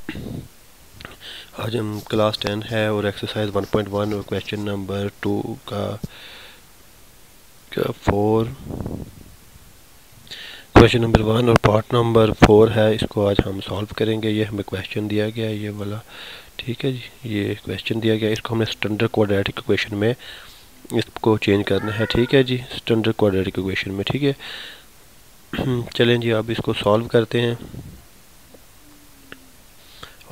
आज हम क्लास 10 है और एक्सरसाइज 1.1 और क्वेश्चन नंबर 2 का 4 क्वेश्चन नंबर 1 और पार्ट नंबर 4 है। इसको आज हम सॉल्व करेंगे। ये हमें क्वेश्चन दिया गया है, ये वाला, ठीक है जी। ये क्वेश्चन दिया गया, इसको हमने स्टैंडर्ड क्वाड्रेटिक इक्वेशन में इसको चेंज करना है, ठीक है जी, स्टैंडर्ड क्वाड्रेटिक इक्वेशन में, ठीक है। चलें जी, अब इसको सॉल्व करते हैं।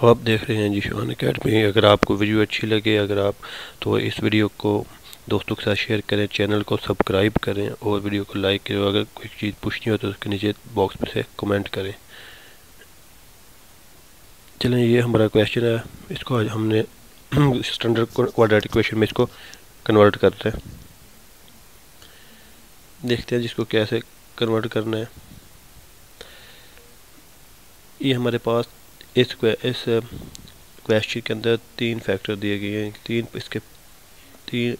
आप देख रहे हैं जी शान अकेडमी। अगर आपको वीडियो अच्छी लगे तो इस वीडियो को दोस्तों के साथ शेयर करें, चैनल को सब्सक्राइब करें और वीडियो को लाइक करें। अगर कोई चीज़ पूछनी हो तो उसके नीचे बॉक्स में से कमेंट करें। चलें, ये हमारा क्वेश्चन है। इसको आज हमने स्टैंडर्ड क्वाड्रेटिक इक्वेशन में इसको कन्वर्ट करते हैं। देखते हैं जिसको कैसे कन्वर्ट करना है। ये हमारे पास इस क्वेश्चन के अंदर 3 फैक्टर दिए गए हैं, 3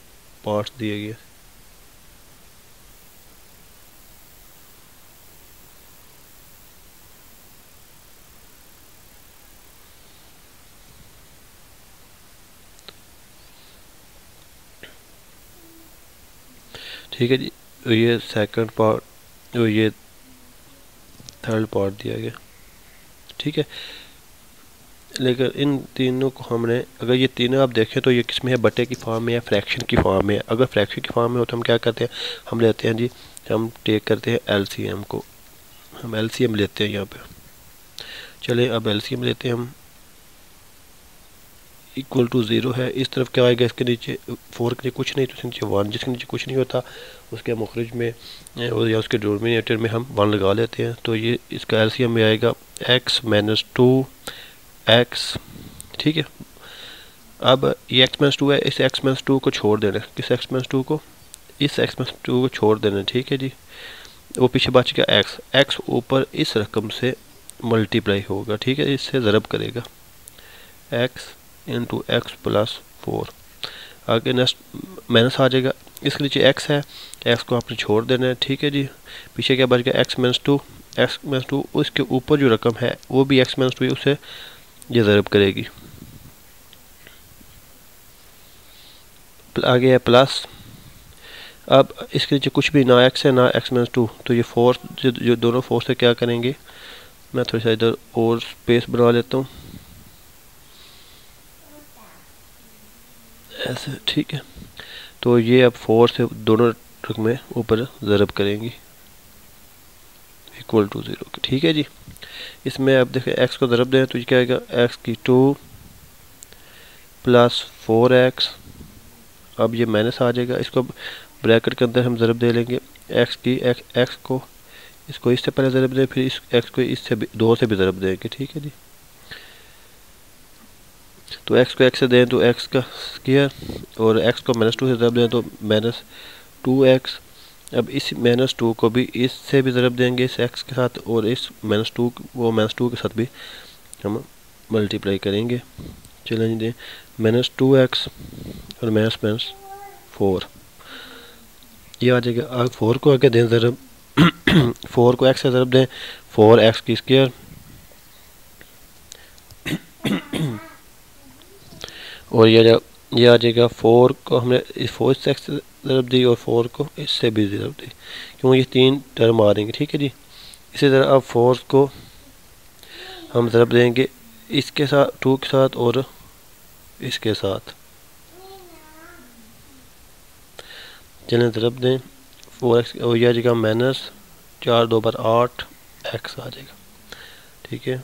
पार्ट्स दिए गए। ठीक है जी, ये सेकंड पार्ट और ये थर्ड पार्ट दिया गया, ठीक है। लेकिन इन तीनों को हमने, अगर ये तीनों आप देखें तो ये किस में है, बटे की फॉर्म में या फ्रैक्शन की फॉर्म में है। अगर फ्रैक्शन की फॉर्म में हो तो हम क्या करते हैं, हम लेते हैं जी, हम टेक करते हैं एलसीएम को। हम एलसीएम लेते हैं यहाँ पे। चले, अब एलसीएम लेते हैं हम। इक्वल टू 0 है, इस तरफ क्या आएगा, इसके नीचे 4 के नीचे कुछ नहीं तो इसके नीचे 1, जिसके नीचे कुछ नहीं होता उसके मुखरिज में या उसके डिनोमिनेटर में हम 1 लगा लेते हैं। तो ये इसका एलसीएम में आएगा x माइनस 2x, ठीक है। अब ये x माइनस 2 है, इस x माइनस 2 को छोड़ देना। किस x माइनस 2 को, इस x माइनस 2 को छोड़ देना, ठीक है जी। वो पीछे बच गया x ऊपर इस रकम से मल्टीप्लाई होगा, ठीक है, इससे ज़रब करेगा x इंटू एक्स प्लस 4। आगे नेक्स्ट माइनस आ जाएगा, इसके नीचे x है, x को आपने छोड़ देना है, ठीक है जी। पीछे क्या बच गया, x माइनस 2, उसके ऊपर जो रकम है वो भी x माइनस 2 है, उससे ये ज़रब करेगी। आगे है प्लस। अब इसके नीचे कुछ भी ना x है ना x माइनस 2, तो ये 4 जो दोनों 4 से क्या करेंगे, मैं थोड़ी सा इधर और स्पेस बना लेता हूँ ऐसे, ठीक है। तो ये अब 4 से दोनों रकमें ऊपर ज़रब करेंगी इक्वल टू 0 के, ठीक है जी। इसमें अब देखें x को ज़रब दें तो ये क्या आएगा, x की 2 प्लस 4x। अब ये माइनस आ जाएगा, इसको ब्रैकेट के अंदर हम ज़रब दे लेंगे। x की x को इसको इससे पहले ज़रब दें, फिर इस x को इससे 2 से भी ज़रब देंगे, ठीक है जी। तो x को x से दें तो x का स्क्वायर और x को माइनस 2 से ज़रब दें तो माइनस 2x। अब इस माइनस 2 को भी इससे भी ज़रब देंगे इस x के साथ, और इस माइनस 2 के साथ भी हम मल्टीप्लाई करेंगे। चलें दें माइनस 2x और माइनस 4, ये आ जाएगा। अब 4 को आगे दें ज़रब 4 को x से ज़रब दें, 4x की स्क्वायर और ये आ जाएगा। 4 को हमने 4 से x से ज़रब दी और 4 को इससे भी ज़रब दी, क्योंकि ये 3 टर्म आ देंगे, ठीक है जी। इसी तरह अब 4 को हम ज़रब देंगे इसके साथ, 2 के साथ और इसके साथ। चलें ज़रब दें 4x और यह आ जाएगा माइनस 4 2 पर 8 x आ जाएगा, ठीक है।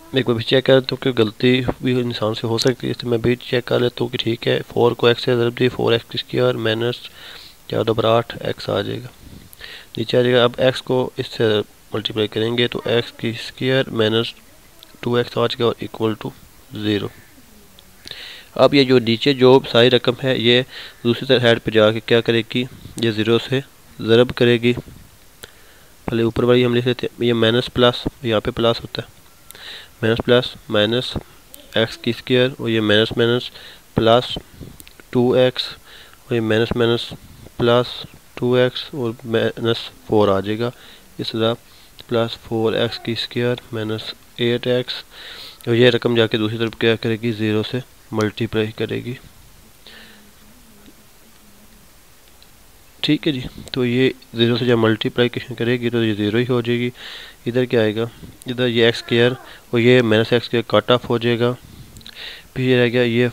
मैं एक बार भी चेक कर लेता हूँ कि गलती भी इंसान से हो सकती है, इसलिए मैं भी चेक कर लेता हूँ कि ठीक है। 4 को x से ज़रब दी, 4x की स्क्वायर माइनस 4 2 पर 8 x आ जाएगा, नीचे आ जाएगा। अब x को इससे मल्टीप्लाई करेंगे तो x की स्क्वायर माइनस 2x आ जाएगा और इक्वल टू 0। अब ये जो नीचे जो सारी रकम है ये दूसरी तरफ साइड पे जाके क्या करेगी, ये 0 से ज़रब करेगी। पहले ऊपर वाली हम लिख लेते हैं, ये माइनस प्लस, यहाँ पे प्लस होता है, माइनस प्लस माइनस एक्स की स्क्वायर और ये माइनस माइनस प्लस 2x और ये माइनस माइनस प्लस 2x और माइनस 4 आ जाएगा। इस तरह प्लस 4x की स्क्वायर माइनस 8x, तो ये रकम जाके दूसरी तरफ क्या करेगी, 0 से मल्टीप्लाई करेगी। ठीक है जी, तो ये 0 से जब मल्टीप्लिकेशन करेगी तो ये 0 ही हो जाएगी। इधर क्या आएगा, इधर ये एक्स स्क्वायर और ये minus x square cut off हो जाएगा, फिर ये रह गया ये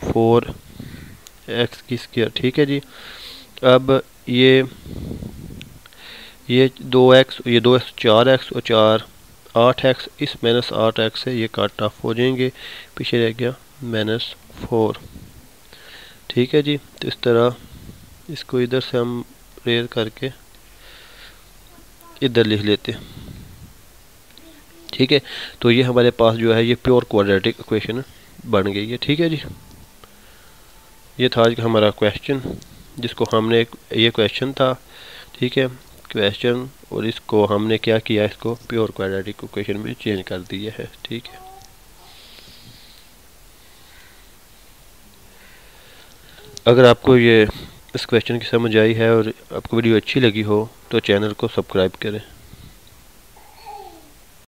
4x की स्क्वायर। ठीक है जी, अब ये 2x, ये 2x 4x और 4 8x, इस माइनस 8x से ये कट ऑफ हो जाएंगे, पीछे रह गया -4। ठीक है जी, तो इस तरह इसको इधर से हम रेयर करके इधर लिख लेते हैं। ठीक है, तो ये हमारे पास जो है ये प्योर क्वाड्रेटिक इक्वेशन बन गई है। ठीक है जी, ये था आज का हमारा क्वेश्चन, जिसको हमने, ये क्वेश्चन था, ठीक है क्वेश्चन, और इसको हमने क्या किया, इसको प्योर क्वाड्रेटिक इक्वेशन में चेंज कर दिया है। ठीक है, अगर आपको ये इस क्वेश्चन की समझ आई है और आपको वीडियो अच्छी लगी हो तो चैनल को सब्सक्राइब करें।